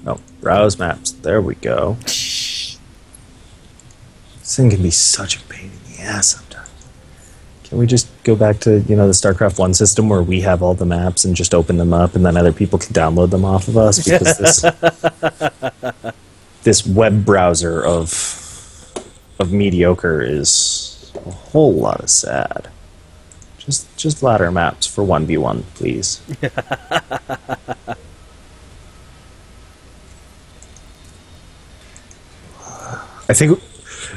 Oh, browse maps. There we go. This thing can be such a pain in the ass sometimes. Can we just go back to, the StarCraft 1 system where we have all the maps and just open them up and then other people can download them off of us? Because this web browser of mediocre is a whole lot of sad. Just ladder maps for 1v1, please. I think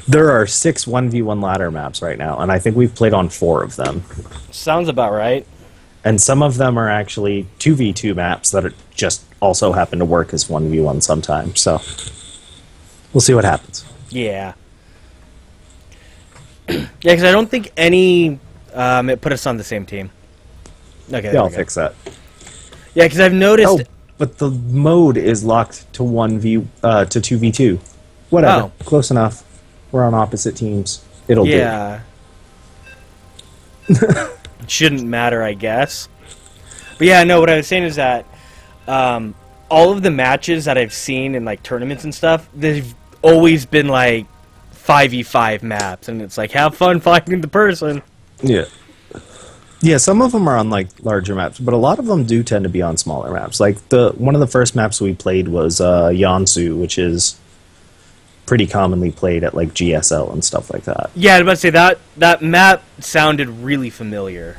there are 6 1v1 ladder maps right now, and I think we've played on 4 of them. Sounds about right. And some of them are actually 2v2 maps that just also happen to work as 1v1 sometimes, so we'll see what happens. Yeah. Yeah, because I don't think any... it put us on the same team. Okay, yeah, I'll fix that. Yeah, because I've noticed... Oh, but the mode is locked to 2v2. Whatever. Oh. Close enough. We're on opposite teams. It'll do. Yeah. It shouldn't matter, I guess. But yeah, no, what I was saying is that all of the matches that I've seen in like tournaments and stuff, they've always been like 5v5 maps, and it's like, have fun finding the person. Yeah. Yeah, some of them are on like larger maps, but a lot of them do tend to be on smaller maps. Like one of the first maps we played was Yansu, which is pretty commonly played at like GSL and stuff like that. Yeah, I was about to say that map sounded really familiar.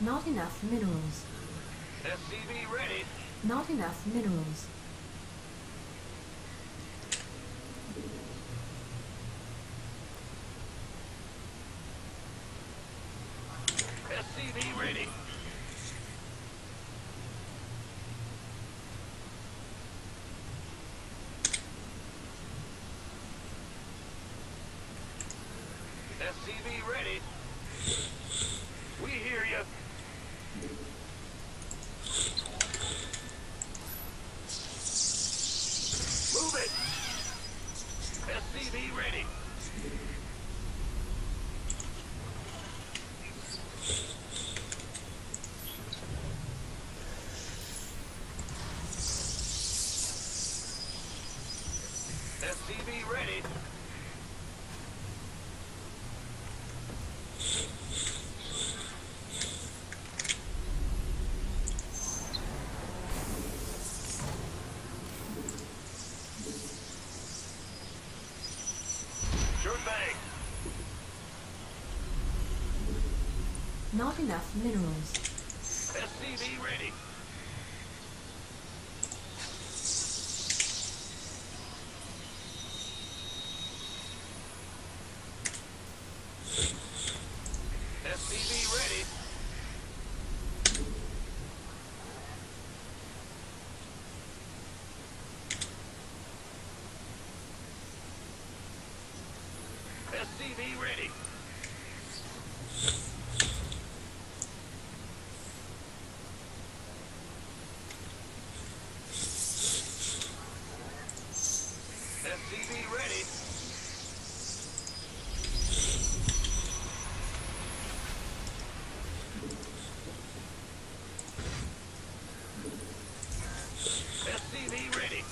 Not enough minerals. SCV ready. Not enough minerals. SCV ready. SCV ready. We hear you. Move it. SCV ready. SCV ready. Sure thing. Not enough minerals. SCV ready. SCV ready. SCV ready. SCV ready. SCV ready.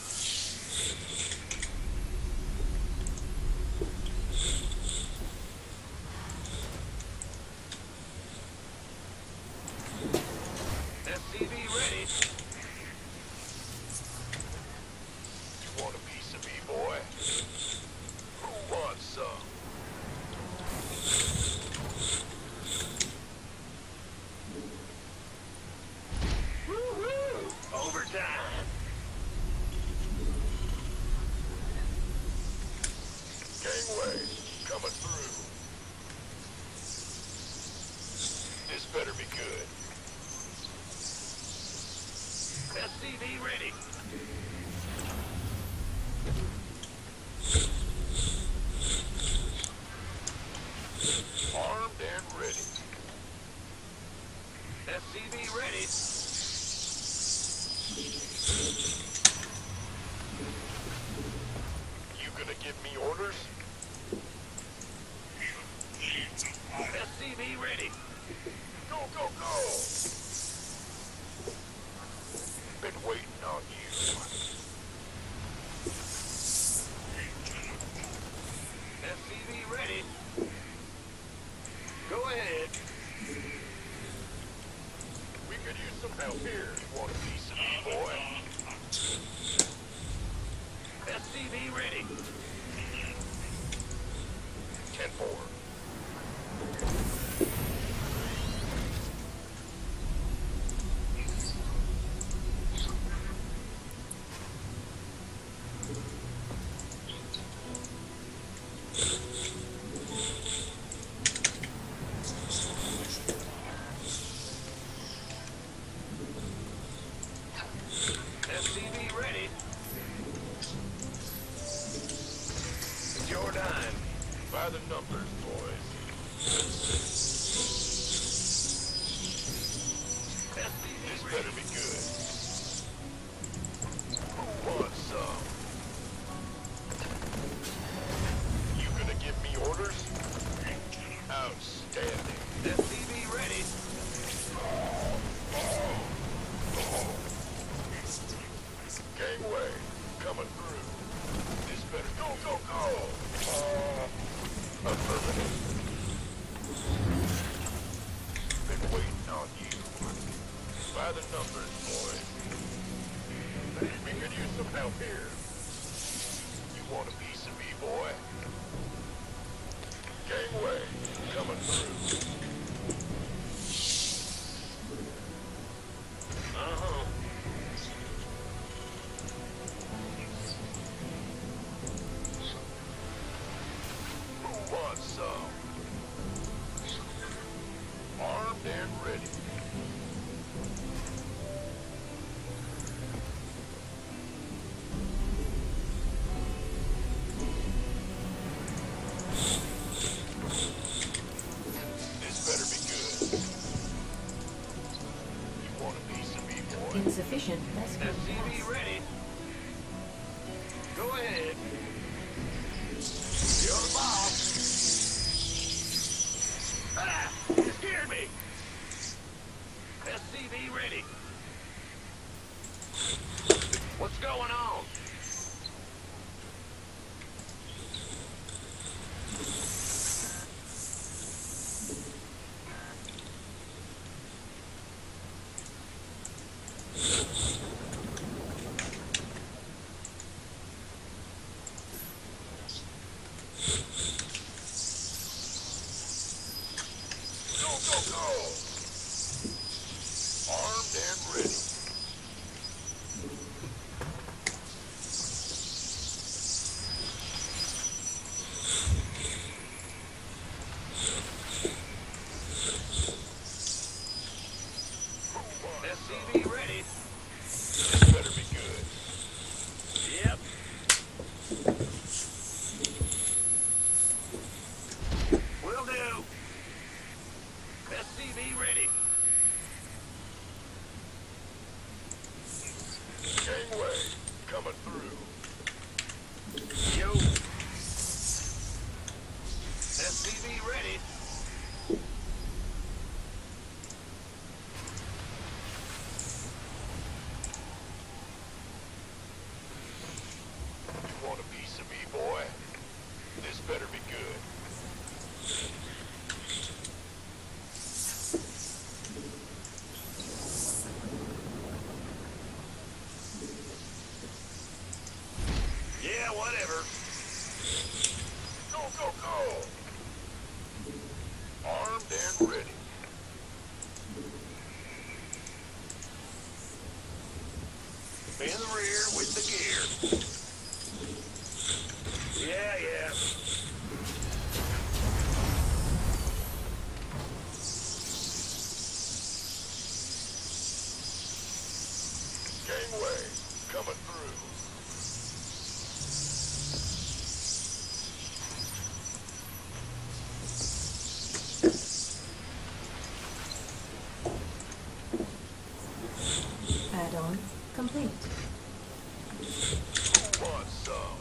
SCV ready. You want a piece of me, boy? Who wants some? Woo-hoo! Overtime! Gangway, coming through. This better be good. SCV ready. Armed and ready. SCV ready. waiting on you. SCV ready. Go ahead. We could use some help here. You want a piece of me, boy? SCV ready. 10-4. SCV ready. It's your time. By the numbers, boys. This better be good. Who wants some? You gonna give me orders? Outstanding. SCV ready. Gangway, coming through. This better go, go, go! Affirmative. Been waiting on you. By the numbers, boys. We could use some help here. You want a piece of me, boy? Gangway, coming through. Uh-huh. Who wants some? Armed and ready. This better be good. You want a piece of me, boy? Insufficient Vesper SCV gas. ready. Go ahead. You're the boss. Ah! You scared me. SCV ready. What's going on? Go, go, go! Armed and ready. SCV ready. This better be good. Yep. Will do. SCV ready. Gangway, coming through. Yo. SCV ready. You want a piece of me, boy? This better be good. Yeah, whatever. Go, go, go! Armed and ready. In the rear with the gear. Yeah, yeah. Gangway, coming through. Add-on complete. Who wants some?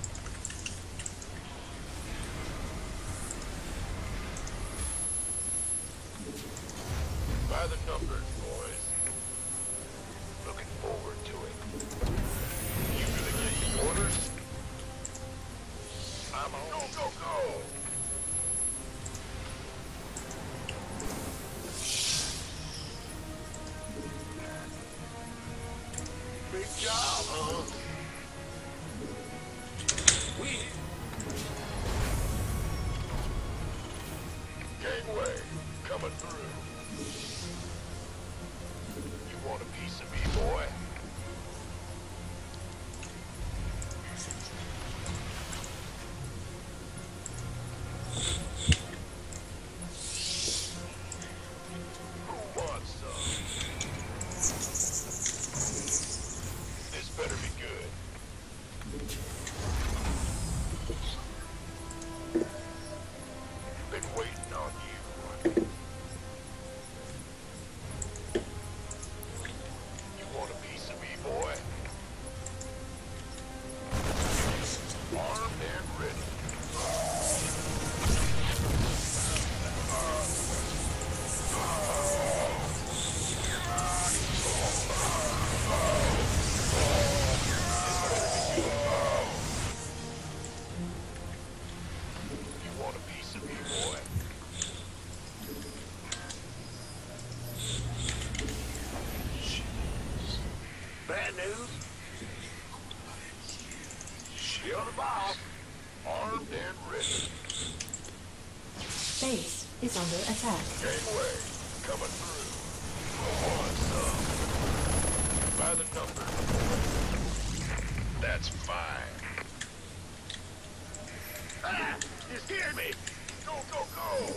By the numbers, boys. Looking forward to it. huh? Gangway, coming through. You want a piece of me, boy? Who wants some? This better be good. Been waiting on you. You want a piece of me, boy? Armed and ready. You want a piece of me, boy? Bad news? Shield the boss. Armed and ready. Base is under attack. Gangway, coming through. On some. By the numbers. That's fine. Ah! You scared me! Go, go, go!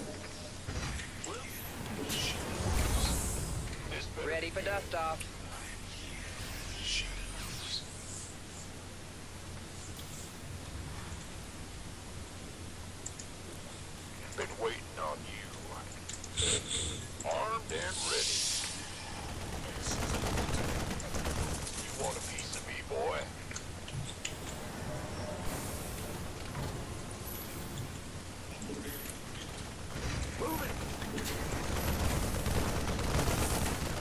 This better Ready for dust off. been waiting on you. Armed and ready. You want a piece of me, boy? Moving.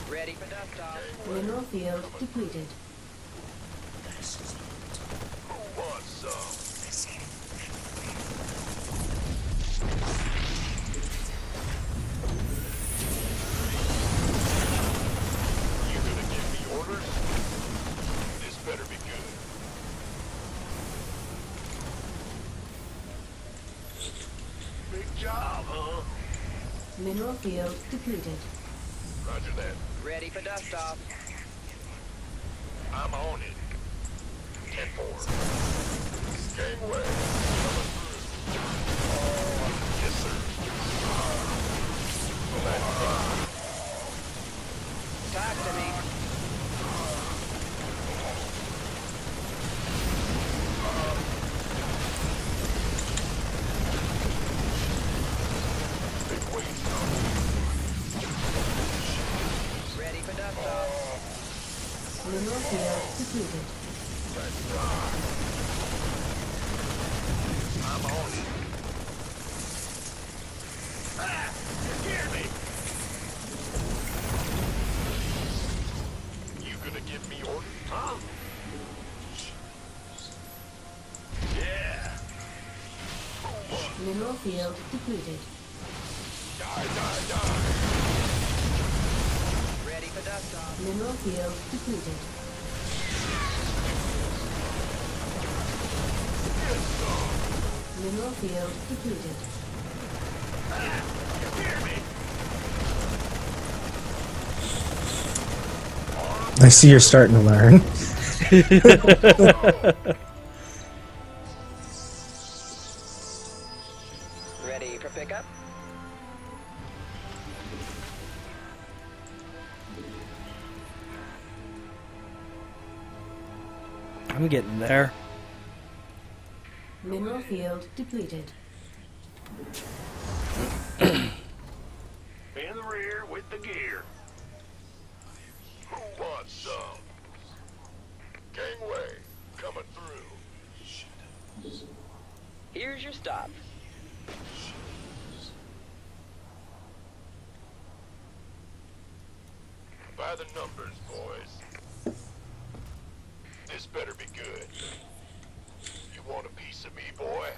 Ready for dust off. Mineral field depleted. Who wants some? You gonna give me orders? This better be good. Big job, huh? Mineral field depleted. Roger that. Ready for dust off. I'm on it. 10-4. Gangway. Coming through. Yes, sir. Talk to me. Big weight on Ready for dust off. Mineral field depleted. I'm on it. Ah! You scared me! You gonna give me orders, huh? Yeah! Who wants? Mineral field depleted. Die, die, die! Ready for dust off. Mineral field depleted. Mineral field depleted. You hear me? I see you're starting to learn. Ready for pickup. I'm getting there. Mineral field depleted. In the rear with the gear. Who wants some? Gangway, coming through. Here's your stop. By the numbers, boys. This better be good. You want a piece of me, boy?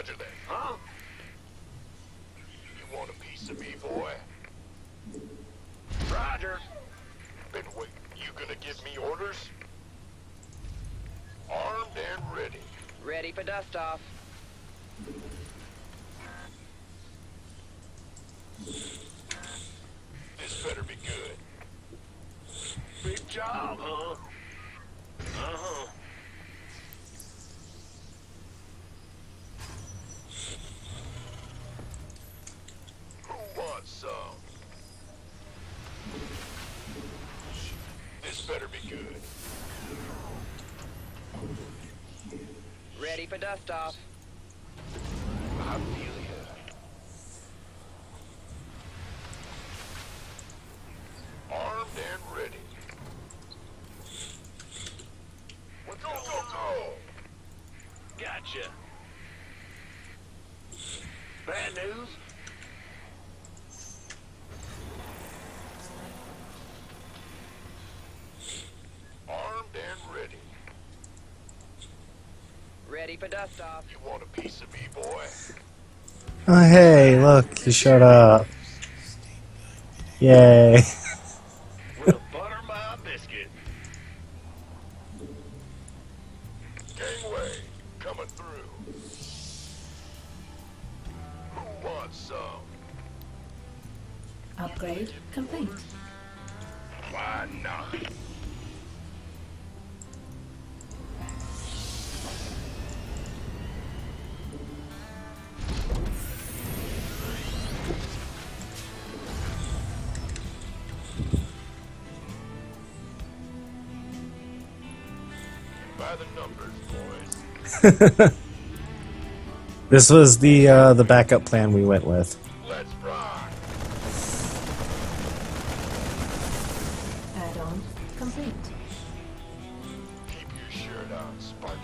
Roger that. Huh? You want a piece of me, boy? Roger. Been waiting. You gonna give me orders? Armed and ready. Ready for dust off. This better be good. Big job, huh? Uh-huh. Who wants some? This better be good. Ready for dust off. I feel ya. Armed and ready. Let's go, go, go! Gotcha. Bad news? Armed and ready. Ready for dust off. You want a piece of me, boy? Oh, hey, look, you showed up. Yay. Well, butter my biscuit. Gangway, coming through. Who wants some? Upgrade complete. Why not? By the numbers, boys. This was the backup plan we went with. Let's rock. Add-on complete. Keep your shirt on, Sparky.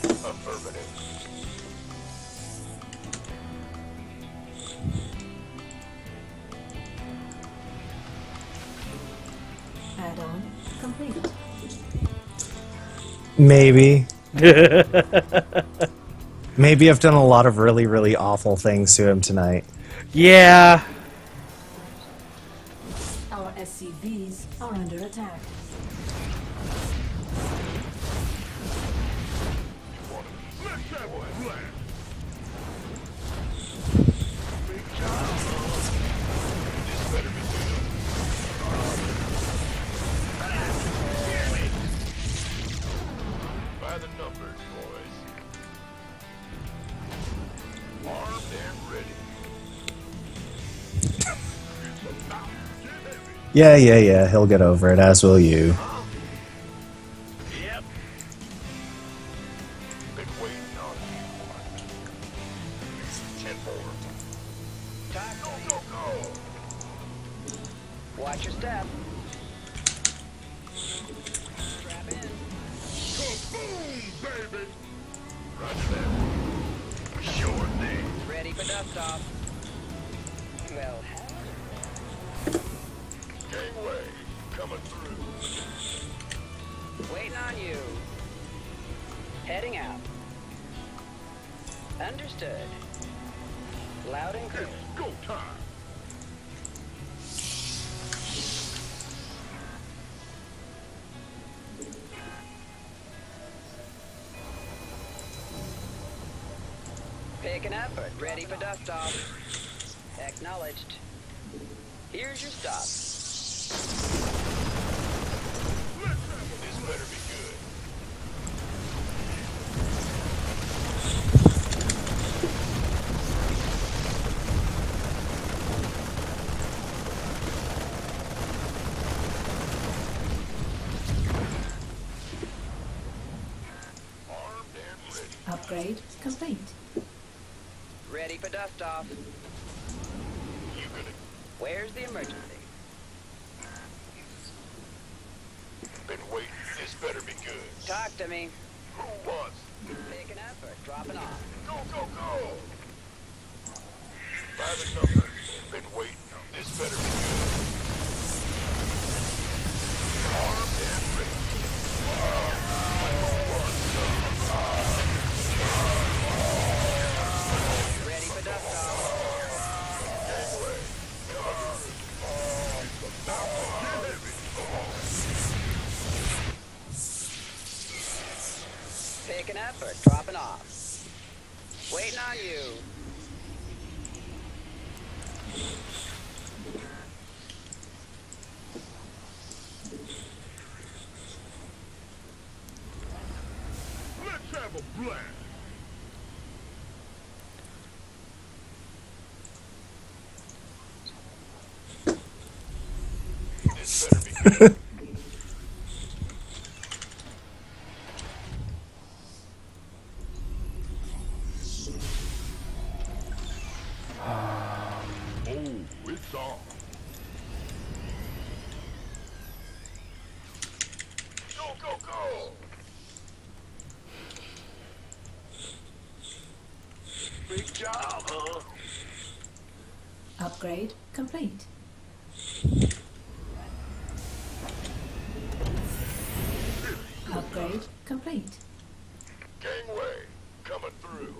Affirmative. Add-on complete. Maybe. Maybe I've done a lot of really, really awful things to him tonight. Yeah. Our SCVs are under attack. Let's have a blast. This better be good. By the numbers, boys. Armed and ready. It's about to get heavy. Yeah, he'll get over it, as will you. Yep. Been waiting on you. 10-4. Go, go, go! Watch your step. Strap in. Kaboom, baby! Roger that. Sure thing. Ready for dust off. Well, Gangway, coming through. waiting on you. Heading out. Understood. Loud and clear. It's go time. Picking up, but ready for dust off. Acknowledged. Here's your stop. This better be good. Armed and ready. Upgrade complete. Ready for dust off. You gonna Where's the emergency? been waiting? This better be good. Talk to me. Who wants? Picking up or dropping off? Go, go, go! By the numbers. Been waiting. This better be good. Armed and ready. Who wants some? Picking up or dropping off? Waiting on you. Let's have a blast. This better be good. Oh, it's on. Go, go, go! Big job, huh? Upgrade complete. Upgrade complete. Gangway, coming through.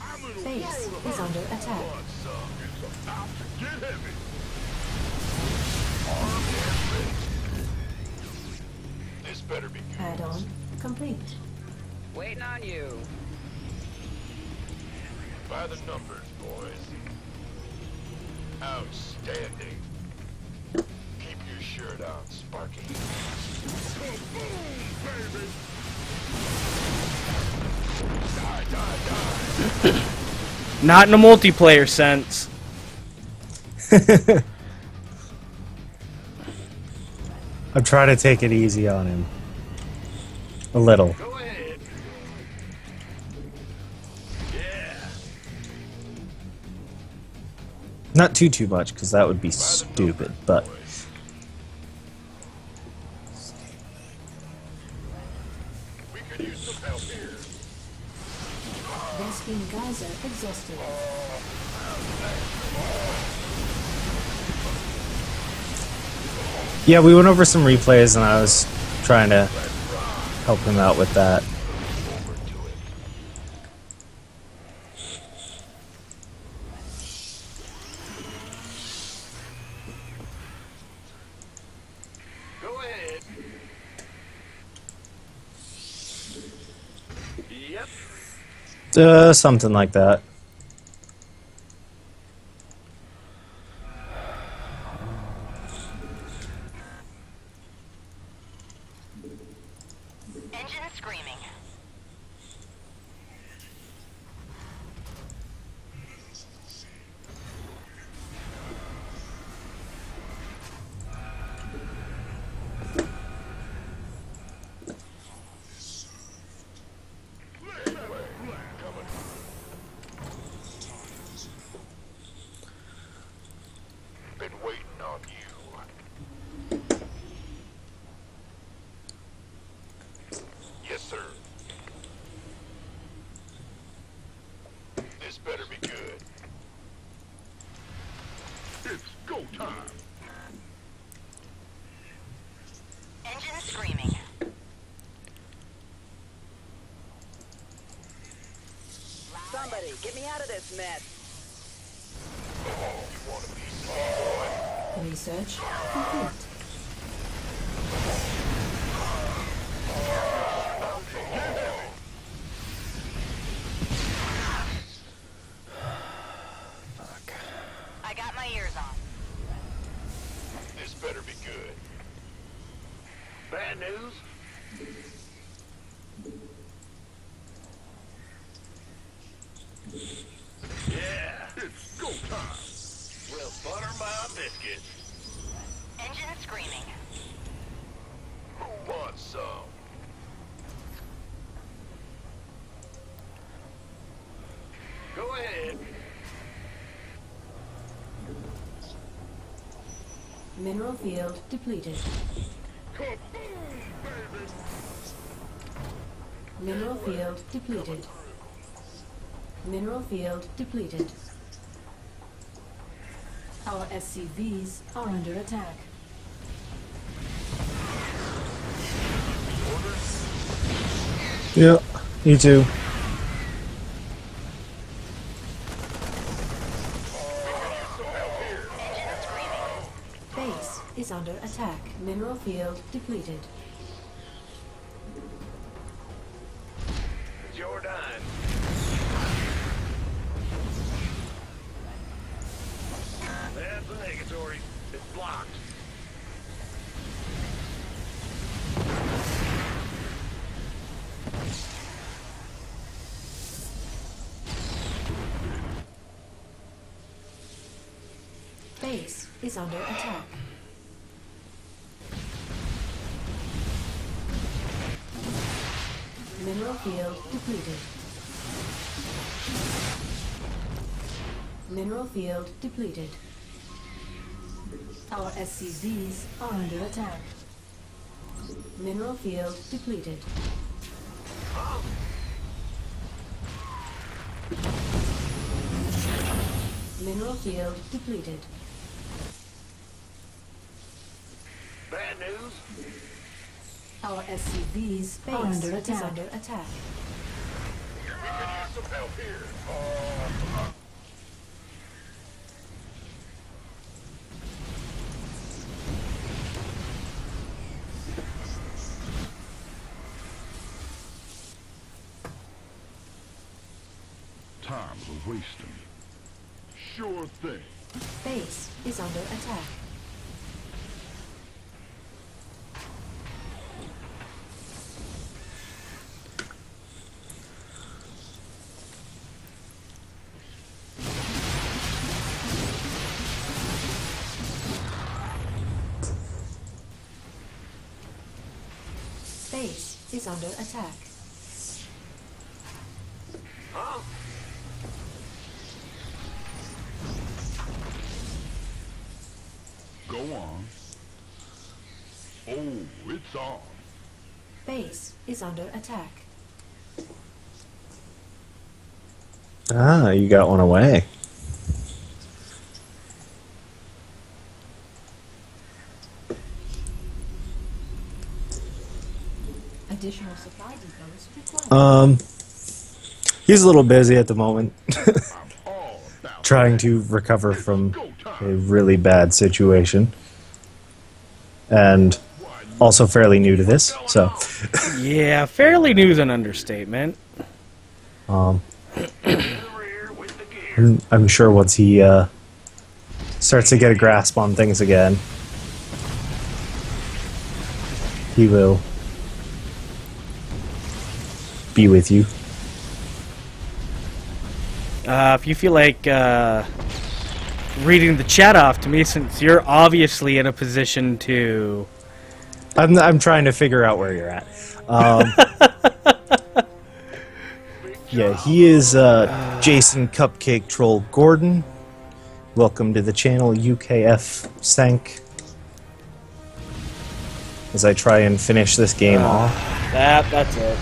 I'm in a Base world of is under attack. blood suck. It's about to get heavy. Armed and ready. This better be good. Add-on complete. Waiting on you. By the numbers, boys. Outstanding. Keep your shirt on, Sparky. Boom, baby! Die, die, die! Not in a multiplayer sense. I'm trying to take it easy on him. A little. Go ahead. Yeah. Not too much, because that would be stupid, but... We could use some help here. Vespene Geyser exhausted. Yeah, we went over some replays, and I was trying to help him out with that. Over to it. Go ahead. Yep. Something like that. Engine screaming. Been waiting on you. Yes, sir. This better be good. It's go time. Engine screaming. Somebody, get me out of this mess. Oh, you want a piece of me, boy? Research complete. I got my ears on. This better be good. Bad news? Yeah, it's go time. Well, butter my biscuits. Engine screaming. Who wants some? Go ahead. Mineral field depleted. Kaboom, baby! Mineral field depleted. Mineral field depleted. Our SCVs are under attack. Yeah, you too. Mineral field depleted. Showdown. That's a negatory. It's blocked. Base is under attack. Mineral field depleted. Mineral field depleted. Our SCVs are under attack. Mineral field depleted. Mineral field depleted. Bad news? Our SCVs are under attack. We could use some help here. Time we're wasting. Sure thing. Base is under attack. Base is under attack. Huh? Go on. Oh, it's on. Base is under attack. Ah, you got one away. Additional supply depots required. He's a little busy at the moment, I'm all about trying to recover from a really bad situation, and also fairly new to this. So, Yeah, fairly new is an understatement. um, Rear with the gear. I'm sure once he starts to get a grasp on things again, he will be with you. If you feel like reading the chat off to me, since you're obviously in a position to... I'm trying to figure out where you're at. Yeah, he is Jason Cupcake Troll Gordon. Welcome to the channel, UKF Sank. As I try and finish this game off. That's it.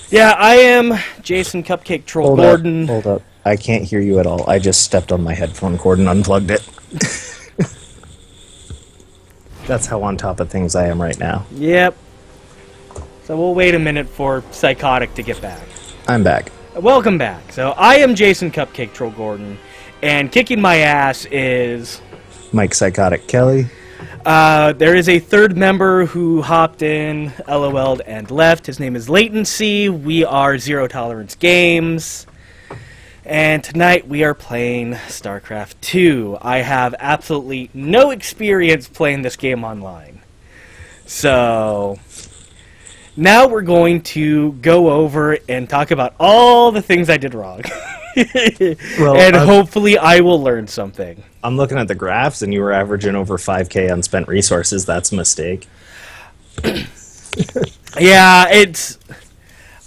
Yeah, I am Jason Cupcake Troll Gordon. Hold up. I can't hear you at all. I just stepped on my headphone cord and unplugged it. That's how on top of things I am right now. Yep. So we'll wait a minute for Psychotic to get back. I'm back. Welcome back. So I am Jason Cupcake Troll Gordon, and kicking my ass is... Mike Psychotic Kelly. There is a third member who hopped in, LOL'd, and left. His name is Latency. We are Zero Tolerance Games. And tonight we are playing Starcraft 2. I have absolutely no experience playing this game online. So, now we're going to go over and talk about all the things I did wrong. And hopefully I will learn something. I'm looking at the graphs and you were averaging over 5k unspent resources. That's a mistake. Yeah,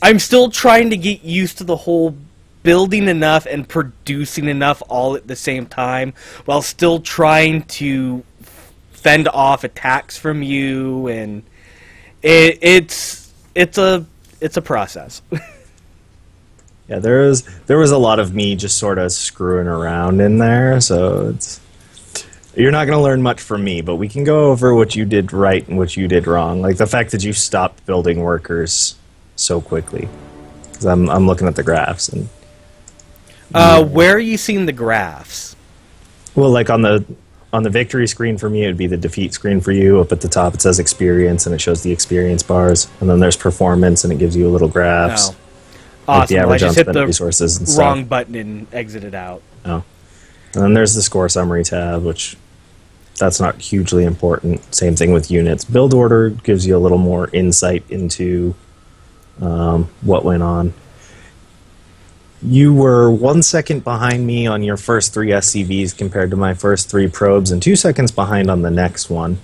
I'm still trying to get used to the whole building enough and producing enough all at the same time while still trying to fend off attacks from you, and it's a process. Yeah, there was a lot of me just sort of screwing around in there, so you're not going to learn much from me, but we can go over what you did right and what you did wrong. Like the fact that you stopped building workers so quickly. Because I'm looking at the graphs. And Where are you seeing the graphs? Well, like on the victory screen for me, it would be the defeat screen for you. Up at the top, it says experience, and it shows the experience bars. And then there's performance, and it gives you little graphs. Oh. Like the Awesome. Well, I average just hit unspent the resources and wrong stuff. button and exited out. Oh. And then there's the score summary tab, which that's not hugely important. Same thing with units. Build order gives you a little more insight into what went on. You were 1 second behind me on your first 3 SCVs compared to my first 3 probes, and 2 seconds behind on the next one.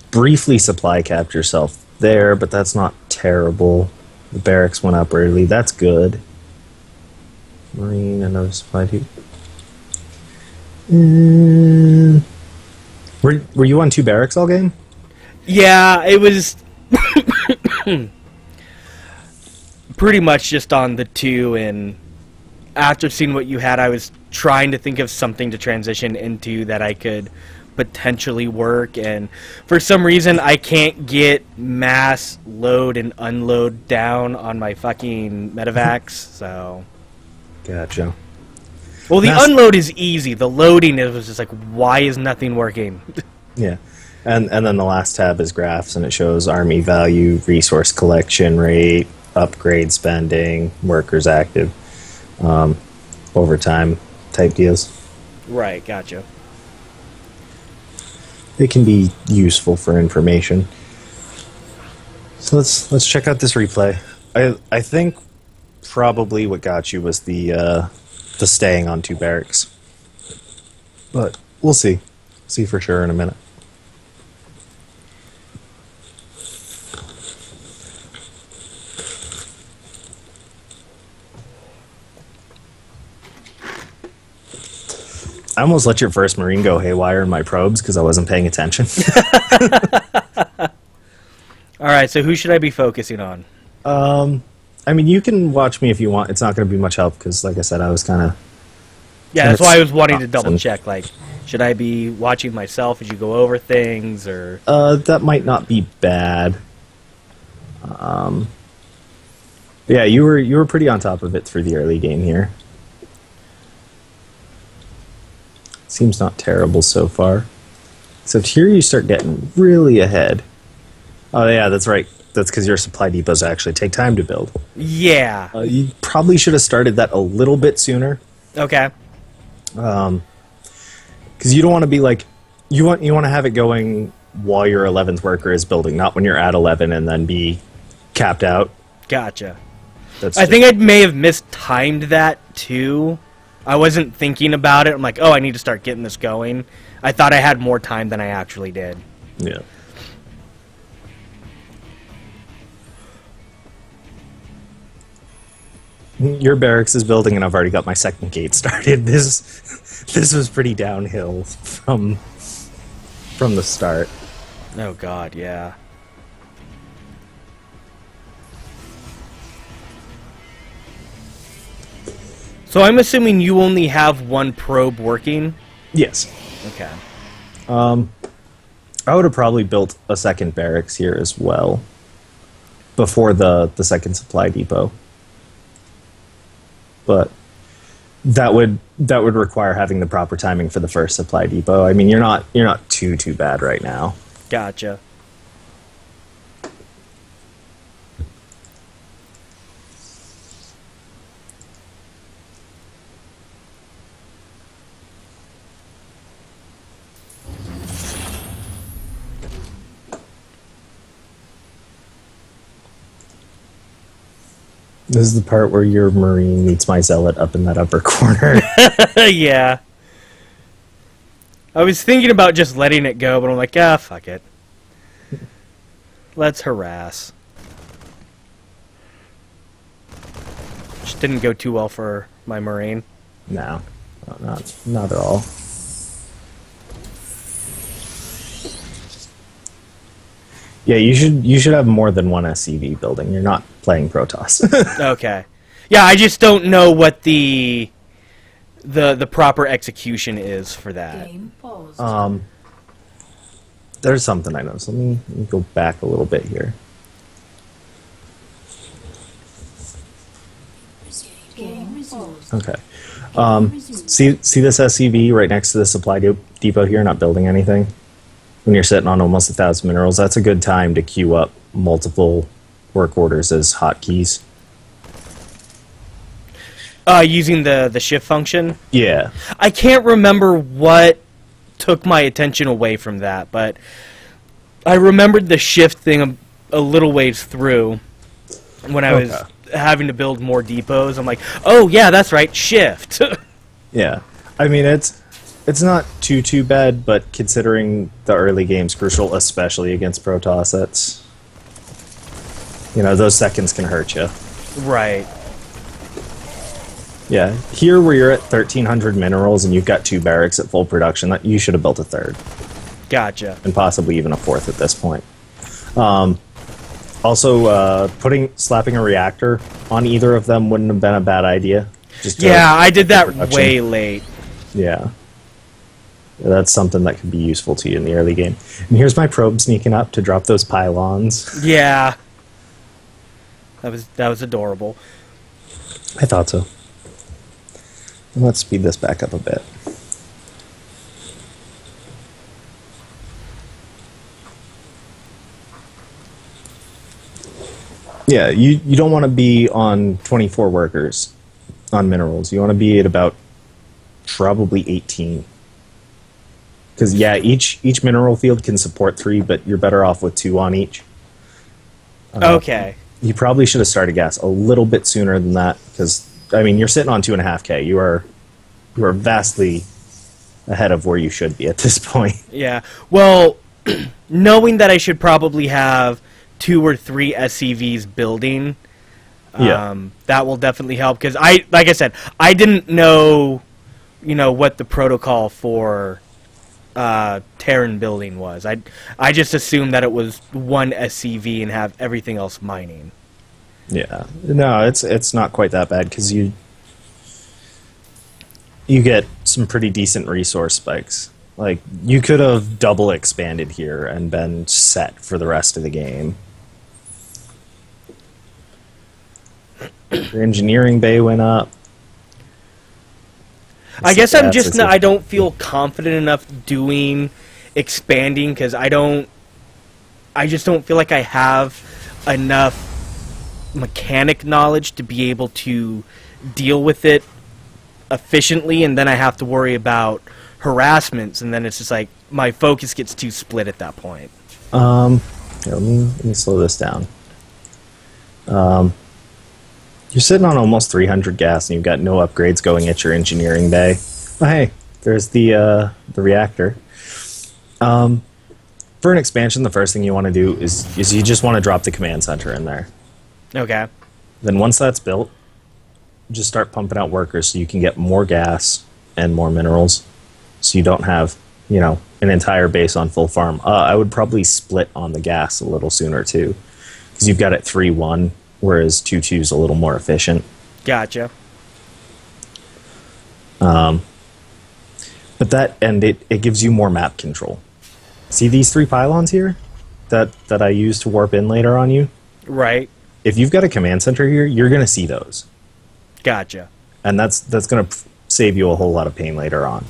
Briefly supply capped yourself there, but that's not terrible. The barracks went up early. That's good. Marine, another supply deep. Were you on 2 barracks all game? Yeah, it was pretty much just on the 2, and after seeing what you had, I was trying to think of something to transition into that I could potentially work, and for some reason I can't get mass load and unload down on my fucking medevacs, so... Gotcha. Well, the Mass- unload is easy. The loading was just like, why is nothing working? Yeah. And then the last tab is graphs, and it shows army value, resource collection rate, upgrade spending, workers active, overtime type deals. Right, gotcha. They can be useful for information. So let's check out this replay. I think probably what got you was the staying on 2 barracks, but we'll see for sure in a minute. I almost let your first Marine go haywire in my probes because I wasn't paying attention. Alright, so who should I be focusing on? I mean, you can watch me if you want. It's not going to be much help because, like I said, I was kind of... Yeah, that's why I was wanting to double check, like, should I be watching myself as you go over things, or... that might not be bad. Yeah, you were pretty on top of it through the early game here. Seems not terrible so far. Except here you start getting really ahead. Oh yeah, that's right. That's because your supply depots actually take time to build. Yeah. You probably should have started that a little bit sooner. Okay. Because you don't want to be like... You want to have it going while your 11th worker is building, not when you're at 11 and then be capped out. Gotcha. That's I think I may have mistimed that, too. I wasn't thinking about it. I'm like, oh, I need to start getting this going. I thought I had more time than I actually did. Yeah. Your barracks is building, and I've already got my second gate started. This was pretty downhill from the start. Oh, God, yeah. So I'm assuming you only have 1 probe working? Yes. Okay. I would have probably built a second barracks here as well before the second supply depot. But that would require having the proper timing for the first supply depot. I mean, you're not too bad right now. Gotcha. This is the part where your Marine meets my Zealot up in that upper corner. Yeah. I was thinking about just letting it go, but I'm like, ah, fuck it. Let's harass. Just didn't go too well for my Marine. No, not at all. Yeah, you should have more than 1 SCV building. You're not playing Protoss. Okay. Yeah, I just don't know what the proper execution is for that. Game paused. There's something I know. So let me go back a little bit here. Game resumed. Okay. See this SCV right next to the supply depot here, not building anything? When you're sitting on almost 1,000 minerals, that's a good time to queue up multiple work orders as hotkeys. Using the shift function. Yeah. I can't remember what took my attention away from that, but I remembered the shift thing a little ways through when I was having to build more depots. I'm like, oh yeah, that's right, shift. Yeah. I mean, it's not too bad, but considering the early game's crucial, especially against Protoss, that's, you know, those seconds can hurt you. Right. Yeah. Here, where you're at 1,300 minerals and you've got 2 barracks at full production, that you should have built a 3rd. Gotcha. And possibly even a 4th at this point. Also, slapping a reactor on either of them wouldn't have been a bad idea. Yeah, I did that way late. Yeah. That's something that could be useful to you in the early game. And here's my probe sneaking up to drop those pylons. Yeah. That was adorable. I thought so. Let's speed this back up a bit. Yeah, you don't want to be on 24 workers on minerals. You want to be at about probably 18. Because, yeah, each mineral field can support 3, but you're better off with 2 on each. Okay. You probably should have started gas a little bit sooner than that, because, I mean, you're sitting on 2.5K. You are vastly ahead of where you should be at this point. Yeah. Well, knowing that I should probably have 2 or 3 SCVs building, that will definitely help, because like I said, I didn't know, what the protocol for Terran building was. I just assumed that it was 1 SCV and have everything else mining. Yeah. No, it's not quite that bad, because you get some pretty decent resource spikes. Like, you could have double expanded here and been set for the rest of the game. Your engineering bay went up. I guess I don't feel confident enough doing expanding, because I just don't feel like I have enough mechanic knowledge to be able to deal with it efficiently, and then I have to worry about harassments, and then it's just like my focus gets too split at that point. Here, let me slow this down. You're sitting on almost 300 gas, and you've got no upgrades going at your engineering bay. Oh, hey, there's the reactor. For an expansion, the first thing you want to do is you just want to drop the command center in there. Okay. Then once that's built, just start pumping out workers so you can get more gas and more minerals, so you don't have, an entire base on full farm. I would probably split on the gas a little sooner, too, because you've got it 3-1, whereas 2-2 is a little more efficient. Gotcha. But it gives you more map control. See these 3 pylons here that I use to warp in later on you? Right. If you've got a command center here, you're going to see those. Gotcha. And that's going to save you a whole lot of pain later on.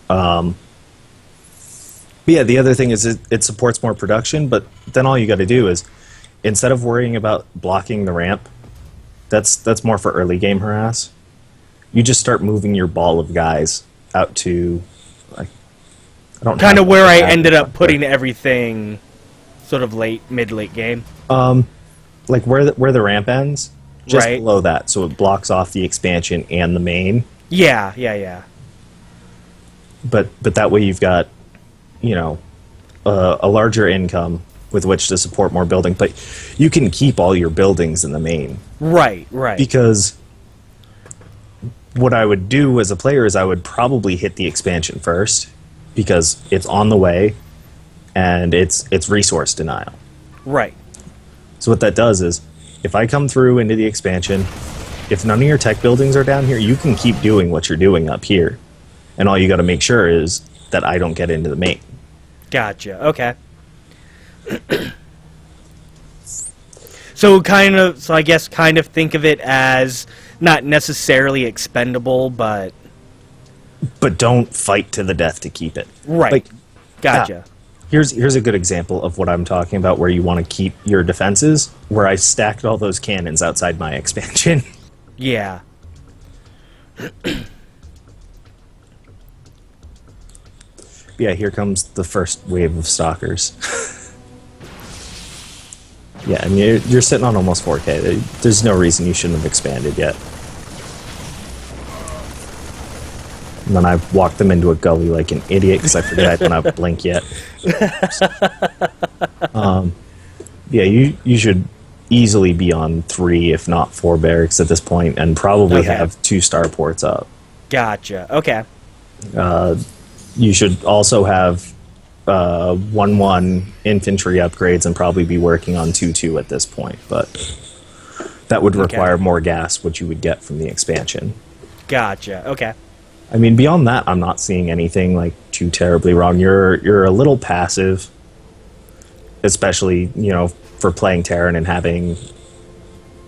But yeah, the other thing is it supports more production, but then all you got to do is, instead of worrying about blocking the ramp, that's more for early game harass, you just start moving your ball of guys out to, like, I don't know. Kind of where I ended up putting everything sort of mid-late game. Like where the ramp ends, just right below that, so it blocks off the expansion and the main. Yeah. But that way you've got, a larger income with which to support more building, but you can keep all your buildings in the main. Right. Because what I would do as a player is I would probably hit the expansion first, because it's on the way, and it's resource denial. Right. So what that does is, if I come through into the expansion, if none of your tech buildings are down here, you can keep doing what you're doing up here. And all you got to make sure is that I don't get into the main. Gotcha. Okay. So I guess think of it as not necessarily expendable, but don't fight to the death to keep it. right. Like, Gotcha. Here's a good example of what I'm talking about, where you want to keep your defenses, where I stacked all those cannons outside my expansion. Yeah. Yeah, here comes the first wave of stalkers. Yeah, and you're sitting on almost 4K. There's no reason you shouldn't have expanded yet. And then I walked them into a gully like an idiot because I forgot I don't have blink yet. Yeah, you should easily be on 3, if not 4 barracks at this point, and probably Okay. have 2 starports up. Gotcha. Okay. You should also have 1-1 infantry upgrades and probably be working on 2-2 at this point, but that would require more gas, which you would get from the expansion. Gotcha. Okay. I mean, beyond that, I'm not seeing anything like too terribly wrong. You're a little passive, especially, you know, for playing Terran and having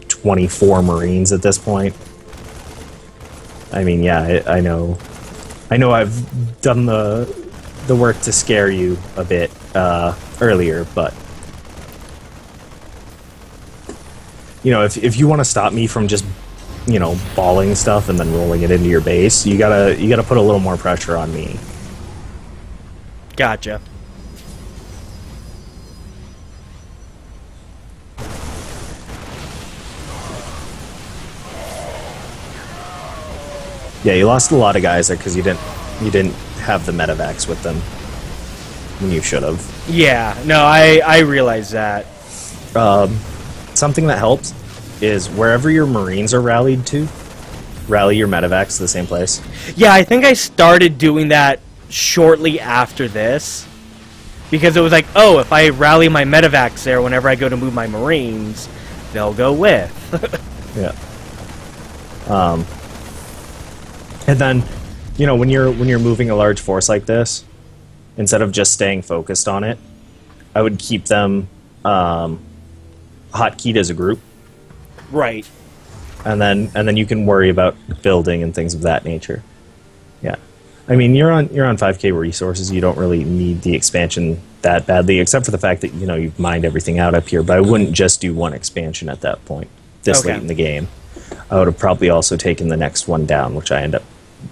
24 Marines at this point. I mean, yeah, I know I've done the work to scare you a bit earlier, but you know, if you want to stop me from just, you know, balling stuff and then rolling it into your base, you gotta put a little more pressure on me. Gotcha. Yeah, you lost a lot of guys there because you didn't have the medevacs with them when you should have. Yeah. No, I realize that. Something that helps is wherever your Marines are rallied to, rally your medevacs to the same place. Yeah, I think I started doing that shortly after this. Because it was like, oh, if I rally my medevacs there whenever I go to move my Marines, they'll go with. Yeah. And then, you know, when you're moving a large force like this, instead of just staying focused on it, I would keep them hotkeyed as a group. Right. And then you can worry about building and things of that nature. Yeah. I mean, you're on 5K resources. You don't really need the expansion that badly, except for the fact that, you know, you've mined everything out up here. But I wouldn't just do one expansion at that point, this Okay. late in the game. I would have probably also taken the next one down, which I end up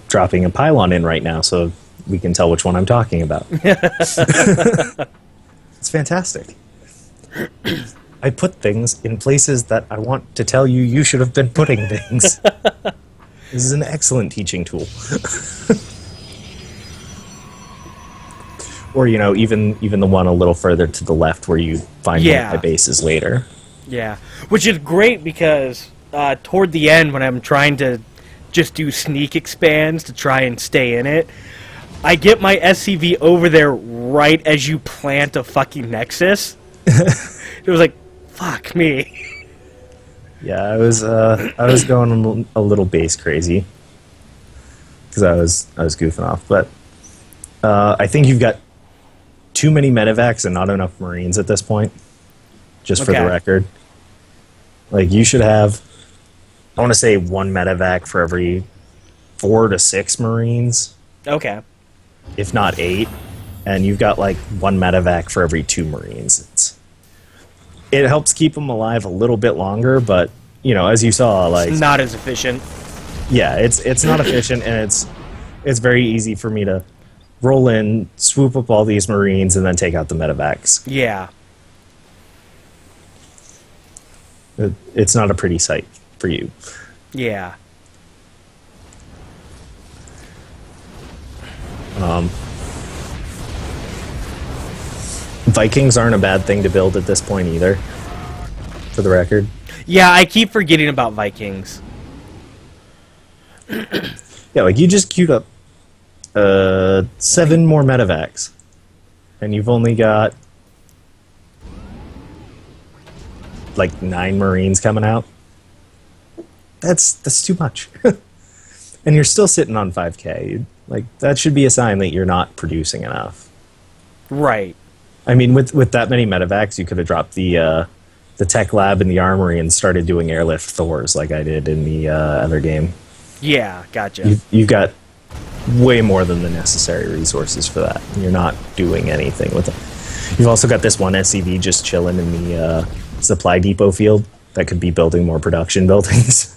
dropping a pylon in right now, so we can tell which one I'm talking about. It's fantastic. I put things in places that I want to tell you you should have been putting things. This is an excellent teaching tool. Or, you know, even the one a little further to the left where you find one of my bases later. Yeah. Which is great because toward the end when I'm trying to just do sneak expands to try and stay in it, I get my SCV over there right as you plant a fucking Nexus. It was like, fuck me. Yeah, I was going a little base crazy because I was goofing off, but I think you've got too many medevacs and not enough Marines at this point. Just for the record, like you should have, I want to say 1 medevac for every 4 to 6 Marines. Okay. If not 8, and you've got like 1 medevac for every 2 Marines. It helps keep them alive a little bit longer, but you know, as you saw, like It's not as efficient. yeah, it's not efficient, and it's very easy for me to roll in, swoop up all these Marines, and then take out the medevacs. Yeah. It's not a pretty sight for you. Yeah. Vikings aren't a bad thing to build at this point either, for the record. Yeah, I keep forgetting about Vikings. Yeah, like you just queued up 7 more medevacs, and you've only got like 9 Marines coming out. That's too much. And you're still sitting on 5K. Like that should be a sign that you're not producing enough. Right. I mean, with that many medevacs, you could have dropped the the tech lab in the armory and started doing airlift Thors like I did in the other game. Yeah, gotcha. You've got way more than the necessary resources for that. You're not doing anything with it. You've also got this one SCV just chilling in the supply depot field that could be building more production buildings.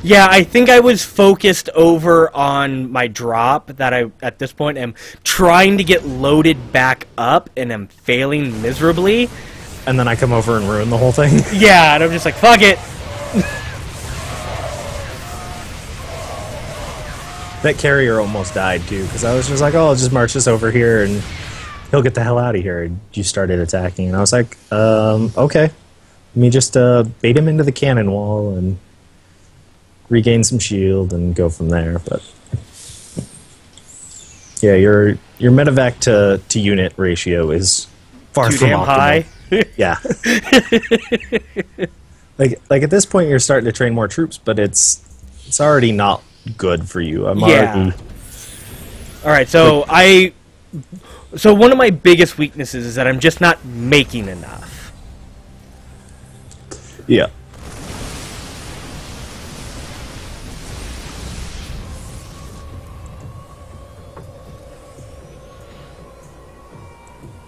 Yeah, I think I was focused over on my drop that I, at this point, am trying to get loaded back up and am failing miserably. And then I come over and ruin the whole thing. Yeah, and I'm just like, fuck it. That carrier almost died, too, because I was just like, oh, I'll just march this over here and he'll get the hell out of here. And you started attacking, and I was like, okay. Let me just bait him into the cannon wall and regain some shield and go from there. But yeah, your medevac to unit ratio is far Too from damn optimal. high. Yeah. like at this point you're starting to train more troops, but it's already not good for you. I'm already. All right, so so one of my biggest weaknesses is that I'm just not making enough. Yeah.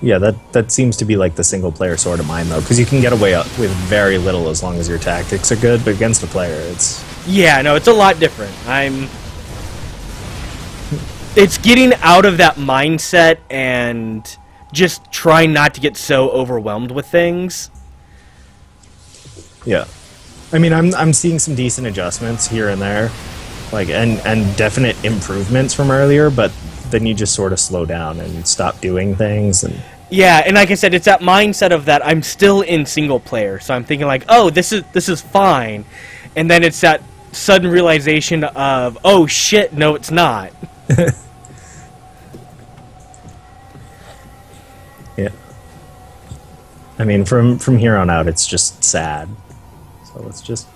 Yeah, that seems to be like the single player sort of mind though, because you can get away with very little as long as your tactics are good, but against a player it's... Yeah, no, it's a lot different. It's getting out of that mindset and just trying not to get so overwhelmed with things. Yeah. I mean, I'm seeing some decent adjustments here and there, like and definite improvements from earlier, but then you just sort of slow down and stop doing things. And Yeah, and like I said, it's that mindset of that I'm still in single player, so I'm thinking like, oh, this is fine, and then it's that sudden realization of, oh shit, no, it's not. yeah. I mean, from here on out, it's just sad. So let's just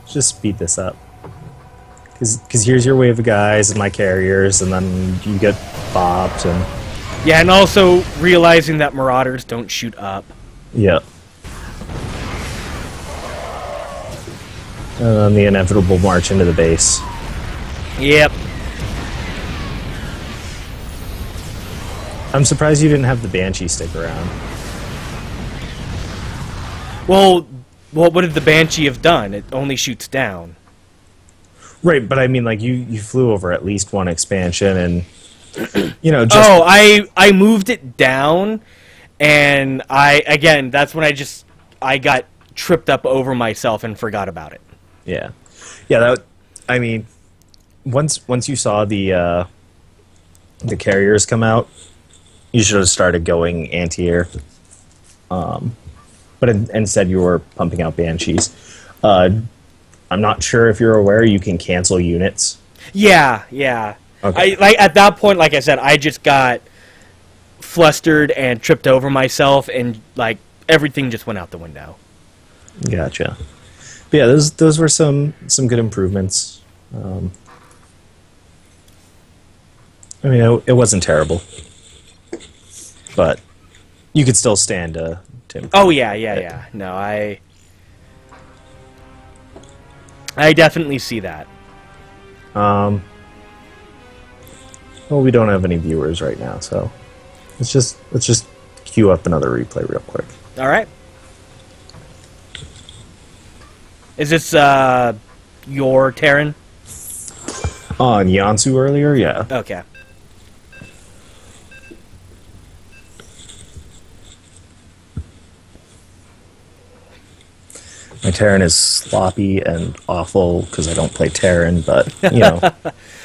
speed this up. Because here's your wave of guys and my carriers, and then you get bopped and... Yeah, and also realizing that Marauders don't shoot up. Yeah. And then the inevitable march into the base. Yep. I'm surprised you didn't have the Banshee stick around. Well, what did the Banshee have done? It only shoots down. Right, but I mean, like, you flew over at least one expansion, and, you know, just... Oh, I moved it down, and that's when I got tripped up over myself and forgot about it. Yeah. Yeah, I mean, once you saw the carriers come out, you should have started going anti-air. But instead you were pumping out Banshees. I'm not sure if you're aware, you can cancel units. Yeah. Okay. At that point, like I said, I just got flustered and tripped over myself, and like everything just went out the window. Gotcha. But yeah, those were some good improvements. I mean, it wasn't terrible, but you could still stand to improve. Oh yeah. No, I definitely see that. Well, we don't have any viewers right now, so let's just queue up another replay real quick. All right. Is this your Terran? On Yansu earlier, yeah. Okay. My Terran is sloppy and awful because I don't play Terran, but you know,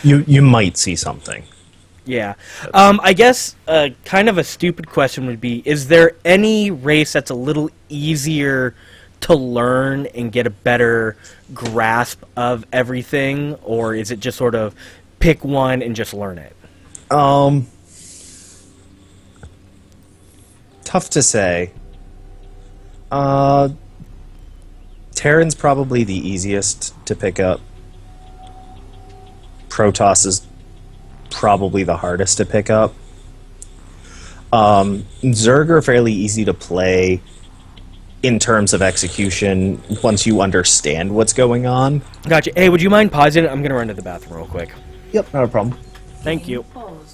you might see something. Yeah. I guess kind of a stupid question would be, is there any race that's a little easier to learn and get a better grasp of everything, or is it just sort of pick one and just learn it? Tough to say. Terran's probably the easiest to pick up. Protoss is probably the hardest to pick up. Zerg are fairly easy to play in terms of execution once you understand what's going on. Gotcha. Hey, would you mind pausing it? I'm gonna run to the bathroom real quick. Yep, not a problem. Thank you. Paused.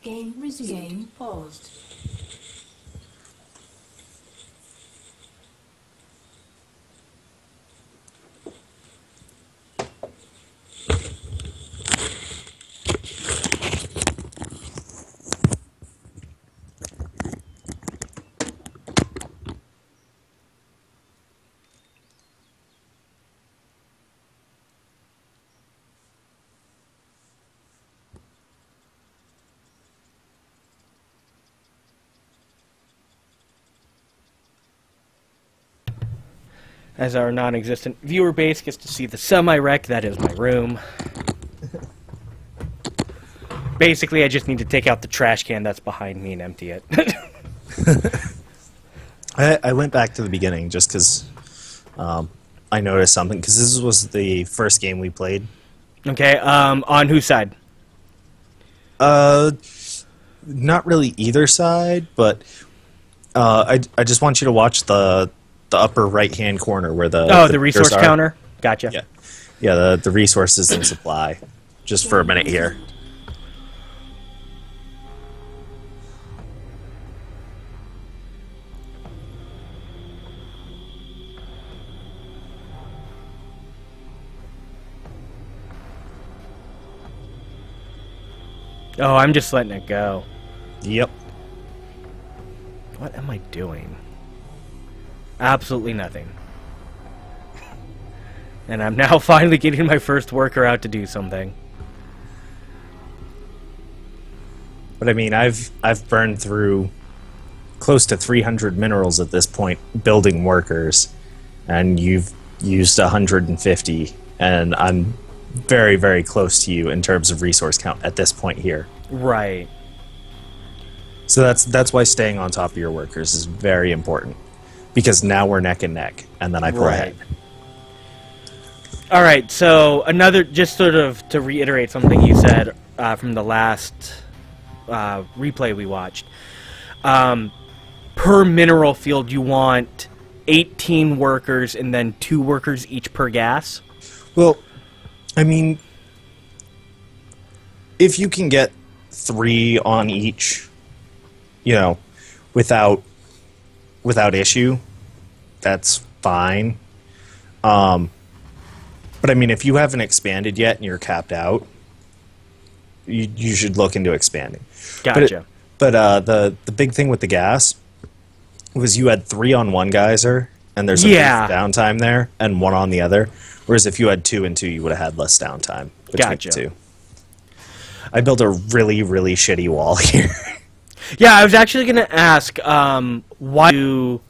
Game resumed. Game paused. As our non-existent viewer base gets to see the semi-wreck, that is my room. Basically, I just need to take out the trash can that's behind me and empty it. I went back to the beginning just because I noticed something, because this was the first game we played. Okay, on whose side? Not really either side, but I just want you to watch the upper right-hand corner where the resource are. counter? Gotcha. Yeah, the resources and supply. Just for a minute here. Oh, I'm just letting it go. Yep. What am I doing? Absolutely nothing. And I'm now finally getting my first worker out to do something. But I mean, I've burned through close to 300 minerals at this point building workers, and you've used 150, and I'm very, very close to you in terms of resource count at this point here. Right. So that's why staying on top of your workers is very important, because now we're neck and neck, and then I pull ahead. All right, so just sort of to reiterate something you said from the last replay we watched. Per mineral field, you want 18 workers and then 2 workers each per gas? Well, I mean, if you can get 3 on each, without issue, that's fine. But I mean, if you haven't expanded yet and you're capped out, you should look into expanding. Gotcha. But the big thing with the gas was you had 3 on one geyser, and there's a brief downtime there, and 1 on the other. Whereas if you had 2 and 2, you would have had less downtime between the 2. I built a really, really shitty wall here. Yeah, I was actually going to ask, why do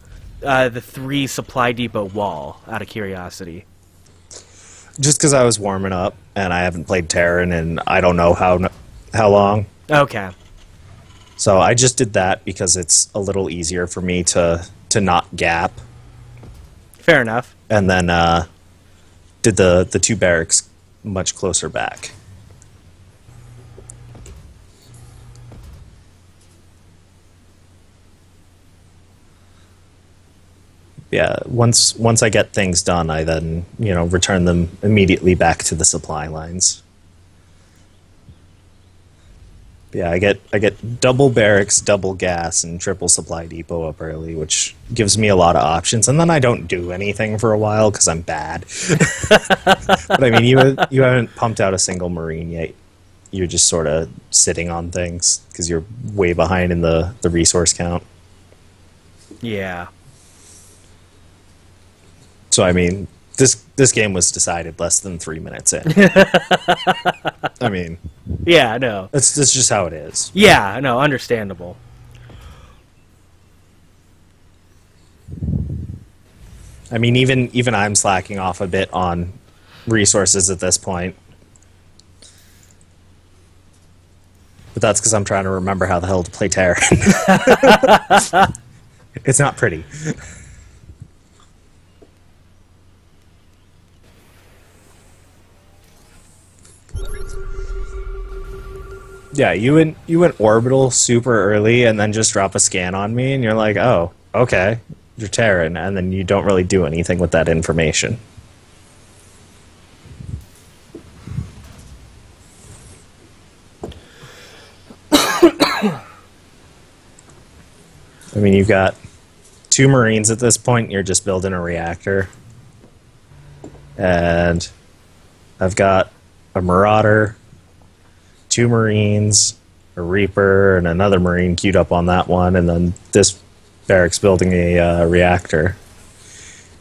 the 3 supply depot wall, out of curiosity? Just because I was warming up, and I haven't played Terran in I don't know how long. Okay. So I just did that because it's a little easier for me to not gap. Fair enough. And then did the 2 barracks much closer back. Yeah, once I get things done, I then, return them immediately back to the supply lines. Yeah, I get double barracks, double gas, and triple supply depot up early, which gives me a lot of options. And then I don't do anything for a while because I'm bad. But I mean, you haven't pumped out a single Marine you're just sort of sitting on things because you're way behind in the resource count. Yeah. So I mean, this game was decided less than 3 minutes in. I mean, Yeah, no. that's just how it is. Yeah, no, understandable. I mean, even I'm slacking off a bit on resources at this point. But that's because I'm trying to remember how the hell to play Terran. It's not pretty. Yeah, you went orbital super early and then just drop a scan on me and you're like, oh, okay, you're Terran, and then you don't really do anything with that information. I mean, you've got 2 Marines at this point, you're just building a reactor. And I've got a Marauder, 2 Marines, a Reaper, and another Marine queued up on that one, and then this barracks building a reactor.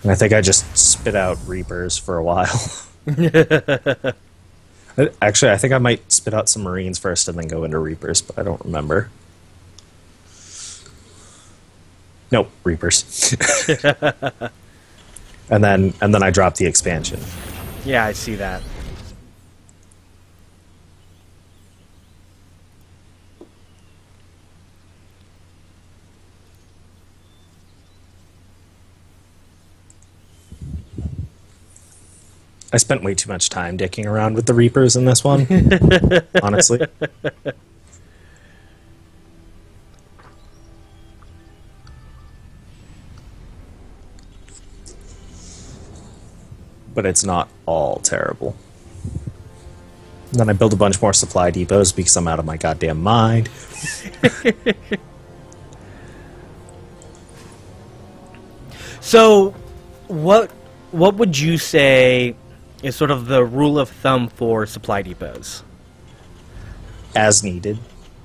And I think I just spit out Reapers for a while. Actually, I think I might spit out some Marines first and then go into Reapers, but I don't remember. Nope, Reapers. and then I dropped the expansion. Yeah, I see that. I spent way too much time dicking around with the Reapers in this one, honestly. But it's not all terrible. And then I build a bunch more supply depots because I'm out of my goddamn mind. So, what would you say is sort of the rule of thumb for supply depots? As needed.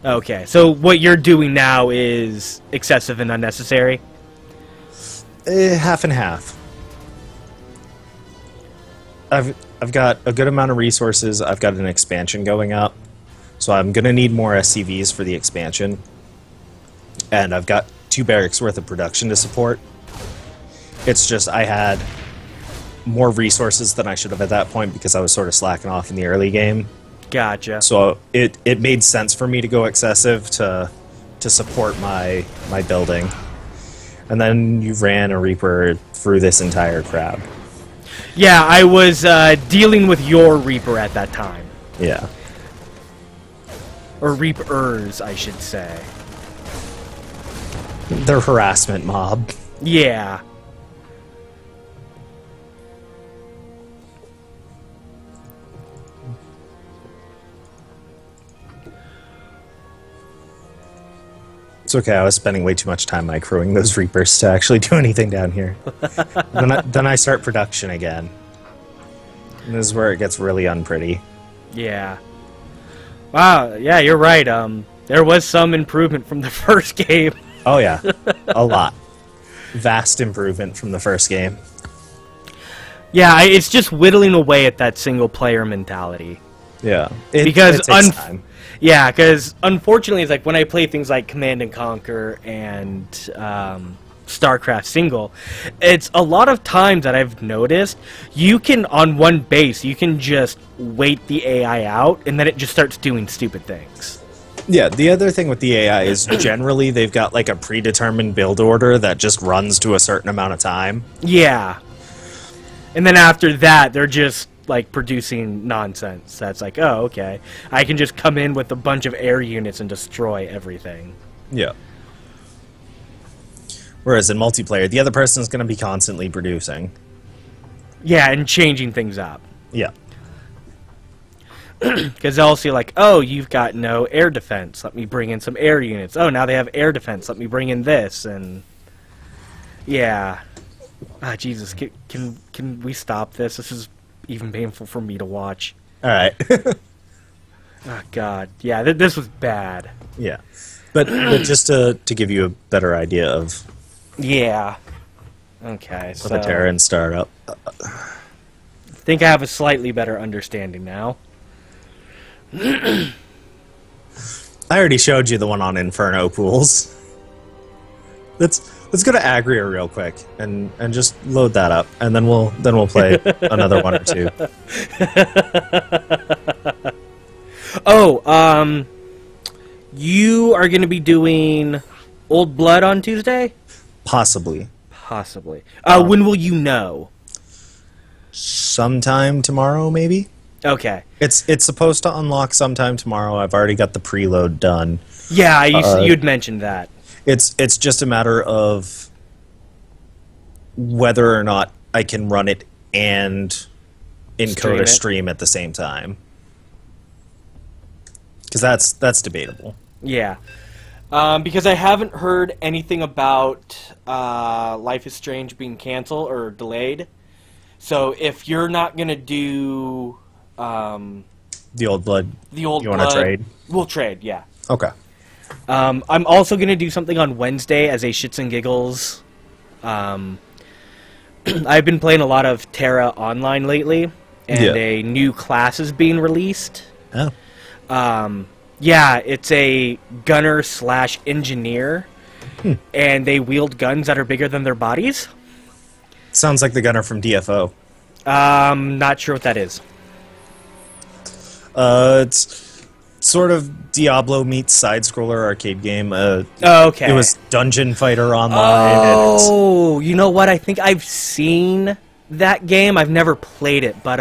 Okay, so what you're doing now is excessive and unnecessary? Half and half. I've got a good amount of resources. I've got an expansion going up, so I'm gonna need more SCVs for the expansion. And I've got 2 barracks worth of production to support. It's just I had more resources than I should have at that point because I was sort of slacking off in the early game. Gotcha. So it made sense for me to go excessive to support my building. And then you ran a Reaper through this entire crowd. Yeah, I was dealing with your Reaper at that time. Yeah. Or Reapers, I should say. They're harassment mob. Yeah. It's okay, I was spending way too much time microing those Reapers to actually do anything down here. then I start production again. And this is where it gets really unpretty. Yeah. Wow, yeah, you're right. There was some improvement from the first game. Oh yeah, a lot. Vast improvement from the first game. Yeah, it's just whittling away at that single-player mentality. Yeah. Because it takes time. Yeah, because unfortunately, it's like when I play things like Command and Conquer and Starcraft single, it's a lot of times that I've noticed you can, on one base, you can just wait the AI out, and then it just starts doing stupid things. Yeah, the other thing with the AI is generally they've got like a predetermined build order that just runs to a certain amount of time. Yeah. And then after that, they're just like producing nonsense. That's like, oh, okay. I can just come in with a bunch of air units and destroy everything. Yeah. Whereas in multiplayer, the other person is going to be constantly producing. Yeah, and changing things up. Yeah. Because they'll see like, oh, you've got no air defense. Let me bring in some air units. Oh, now they have air defense. Let me bring in this. And yeah. Ah, Jesus, can we stop this? This is even painful for me to watch. All right. Oh God, yeah, this was bad. Yeah, but just to give you a better idea of Yeah. Okay, so the Terran startup. I think I have a slightly better understanding now. I already showed you the one on Inferno pools. Let's go to Agria real quick and just load that up, and then we'll play another one or two. Oh, you are going to be doing Old Blood on Tuesday? Possibly. Possibly. When will you know? Sometime tomorrow, maybe? Okay. It's supposed to unlock sometime tomorrow. I've already got the preload done. Yeah, you'd mentioned that. It's just a matter of whether or not I can run it and encode a stream at the same time. Because that's debatable. Yeah. Because I haven't heard anything about Life is Strange being canceled or delayed. So if you're not going to do... the Old Blood, you want to trade? We'll trade, yeah. Okay. I'm also going to do something on Wednesday as a shits and giggles. I've been playing a lot of Terra Online lately, and a new class is being released. Oh. Yeah, it's a gunner / engineer, and they wield guns that are bigger than their bodies. Sounds like the gunner from DFO. Not sure what that is. It's sort of Diablo meets side-scroller arcade game. Okay. It was Dungeon Fighter Online. Oh, you know what? I think I've seen that game. I've never played it, but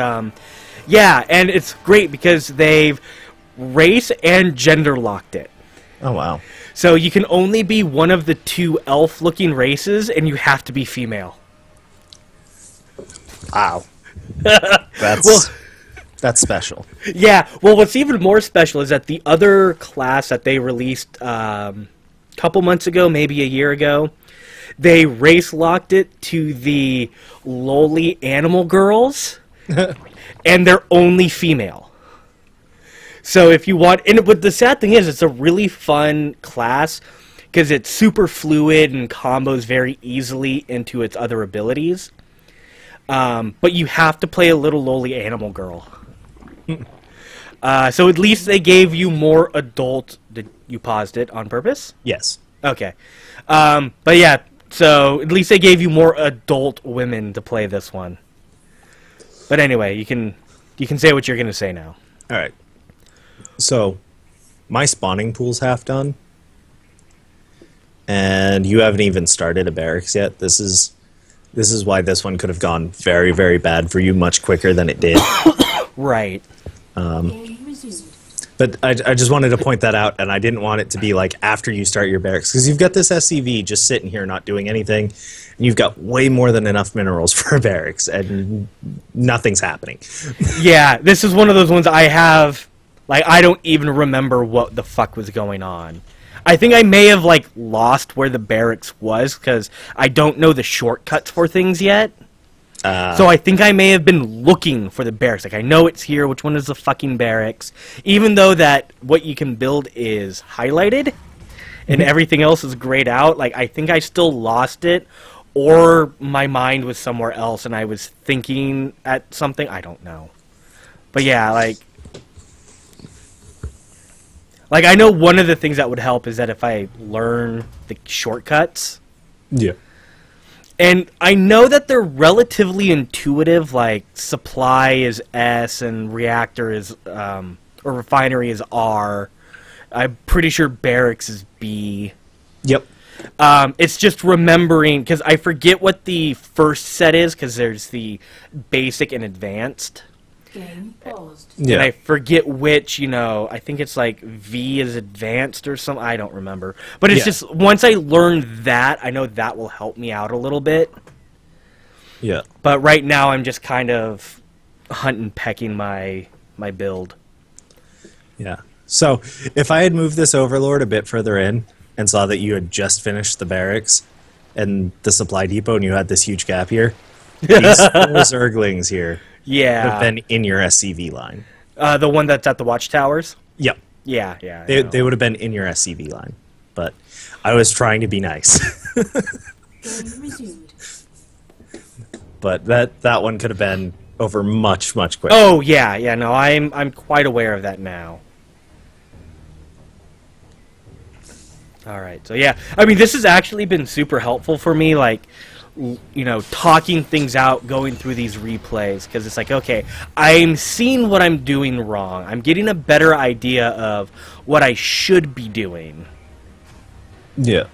yeah, and it's great because they've race and gender locked it. Oh, wow. So you can only be one of the two elf-looking races, and you have to be female. Wow. That's special. Yeah, well, what's even more special is that the other class that they released a couple months ago, maybe a year ago, they race-locked it to the lowly animal girls, and they're only female. So if you want... But the sad thing is, it's a really fun class, because it's super fluid and combos very easily into its other abilities. But you have to play a little lowly animal girl. So at least they gave you more adult... Did you paused it on purpose? Yes. Okay. But yeah, so at least they gave you more adult women to play this one. But anyway, you can say what you're going to say now. All right. So, my spawning pool's half done. And you haven't even started a barracks yet. This is why this one could have gone very, very bad for you much quicker than it did. Right. But I just wanted to point that out, and I didn't want it to be like after you start your barracks, because you've got this SCV just sitting here not doing anything, and you've got way more than enough minerals for a barracks, and nothing's happening. Yeah, this is one of those ones I have, like, I don't even remember what the fuck was going on. I think I may have, like, lost where the barracks was, because I don't know the shortcuts for things yet. So I think I may have been looking for the barracks. Like, I know it's here. Which one is the fucking barracks? Even though that what you can build is highlighted and everything else is grayed out, like, I think I still lost it, or my mind was somewhere else and I was thinking at something. I don't know. But yeah, like I know one of the things that would help is that if I learn the shortcuts. Yeah. And I know that they're relatively intuitive, like supply is S and reactor is, or refinery is R. I'm pretty sure barracks is B. Yep. It's just remembering, because I forget what the first set is, because there's the basic and advanced. Game paused. Yeah. And I forget which, I think it's like V is advanced or something. I don't remember. But it's just, once I learn that, I know that will help me out a little bit. Yeah. But right now, I'm just kind of hunting, pecking my build. Yeah. So, if I had moved this Overlord a bit further in and saw that you had just finished the barracks and the supply depot and you had this huge gap here, these four Zerglings here Yeah. have been in your SCV line. The one that's at the watchtowers? Yep. Yeah, yeah. I They know. would have been in your SCV line, but I was trying to be nice. Game resumed. But that one could have been over much quicker. Oh yeah, yeah. No, I'm quite aware of that now. All right, so yeah, I mean, this has actually been super helpful for me, like, you know, talking things out, going through these replays, because it's like, okay, I'm seeing what I'm doing wrong. I'm getting a better idea of what I should be doing. Yeah.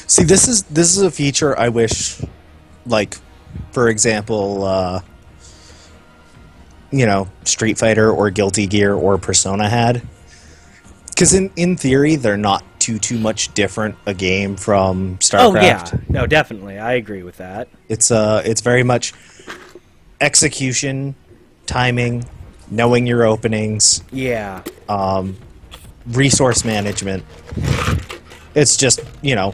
See, this is a feature I wish, like, for example, you know, Street Fighter or Guilty Gear or Persona had. Because in theory, they're not too much different a game from StarCraft. Oh yeah, no, definitely, I agree with that. It's very much execution, timing, knowing your openings, Yeah, resource management. It's just, you know,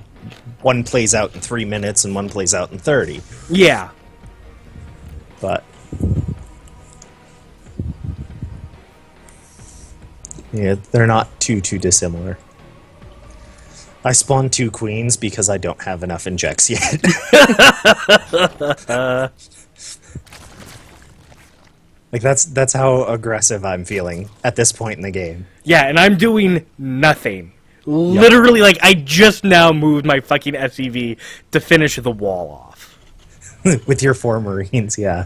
one plays out in 3 minutes and one plays out in 30. yeah. But yeah, they're not too dissimilar. I spawned 2 queens because I don't have enough injects yet. Like that's how aggressive I'm feeling at this point in the game. Yeah, and I'm doing nothing. Literally, like, I just now moved my fucking SCV to finish the wall off. With your 4 Marines, yeah.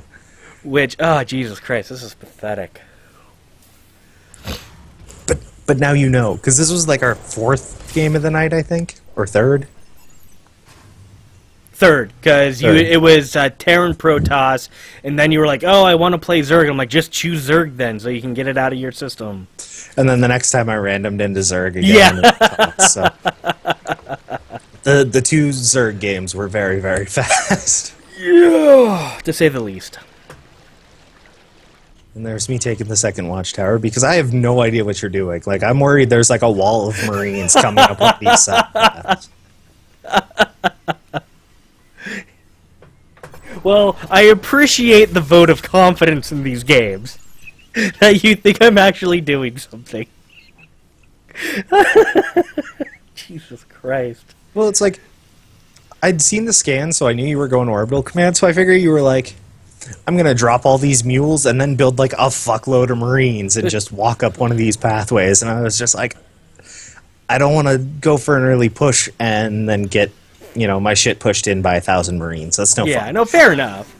Which, oh, Jesus Christ, this is pathetic. But now you know, because this was like our 4th game of the night, I think, or 3rd. Third, because Third. it was Terran Protoss, and then you were like, oh, I want to play Zerg. I'm like, just choose Zerg then, so you can get it out of your system. And then the next time I randomed into Zerg again. Yeah. So. The 2 Zerg games were very fast. Yeah, to say the least. And there's me taking the 2nd watchtower because I have no idea what you're doing. Like, I'm worried there's like a wall of Marines coming up on these sides. Well, I appreciate the vote of confidence in these games. That you think I'm actually doing something. Jesus Christ. Well, it's like, I'd seen the scan, so I knew you were going orbital command, so I figured you were like, I'm going to drop all these mules and then build like a fuckload of Marines and just walk up one of these pathways. And I was just like, I don't want to go for an early push and then get, you know, my shit pushed in by 1,000 Marines. That's no Yeah, fun. no, fair enough.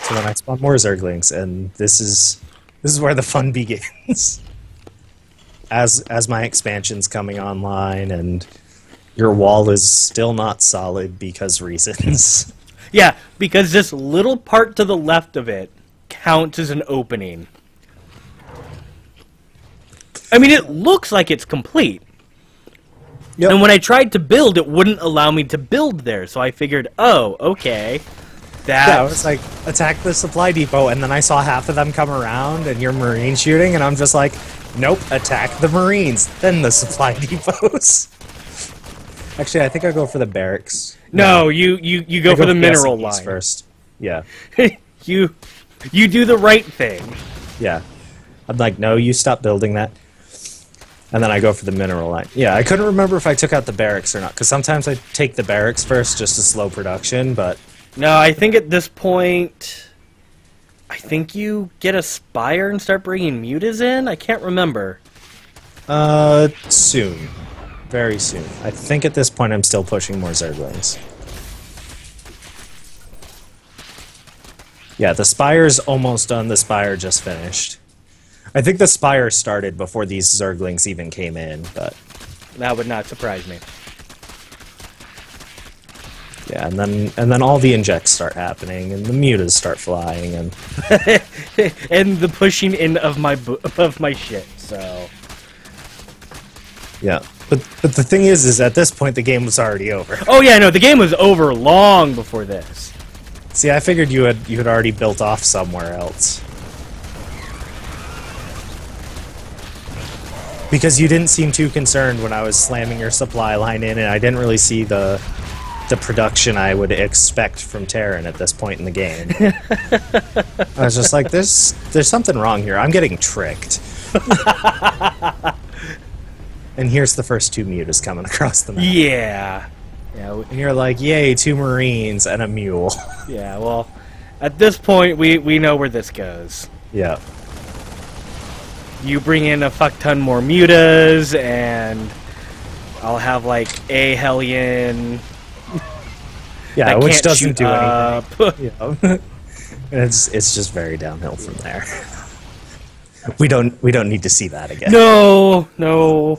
So then I spawned more Zerglings, and this is where the fun begins. As my expansion's coming online, and your wall is still not solid because reasons. Yeah, because this little part to the left of it counts as an opening. I mean, it looks like it's complete. Yep. And when I tried to build, it wouldn't allow me to build there, so I figured, oh, okay. Yeah, I was like, attack the supply depot, and then I saw half of them come around, and you're Marine shooting, and I'm just like, nope, attack the Marines, then the supply depots. Actually, I think I'll go for the barracks. No, you go for the mineral SCVs line. first. Yeah, you do the right thing. yeah. I'm like, no, you stop building that. And then I go for the mineral line. Yeah, I couldn't remember if I took out the barracks or not, because sometimes I take the barracks first just to slow production, but... No, I think at this point, I think you get a Spire and start bringing mutas in? I can't remember. Soon. Very soon. I think at this point I'm still pushing more Zerglings. Yeah, the Spire's almost done. The Spire just finished. I think the Spire started before these Zerglings even came in, but... That would not surprise me. Yeah, and then all the injects start happening, and the mutas start flying, and... And the pushing in of my shit, so... Yeah, but the thing is at this point the game was already over. Oh yeah, no, the game was over long before this. See, I figured you had already built off somewhere else. Because you didn't seem too concerned when I was slamming your supply line in, and I didn't really see the the production I would expect from Terran at this point in the game. I was just like, there's something wrong here. I'm getting tricked. And here's the first 2 mutas coming across the map. Yeah. Yeah. And you're like, yay, 2 Marines and a mule. Yeah. Well, at this point, we know where this goes. Yeah. You bring in a fuck ton more mutas, and I'll have like a Hellion. Yeah, that which can't doesn't shoot do up. anything. Yeah. And it's just very downhill from there. We don't need to see that again. No.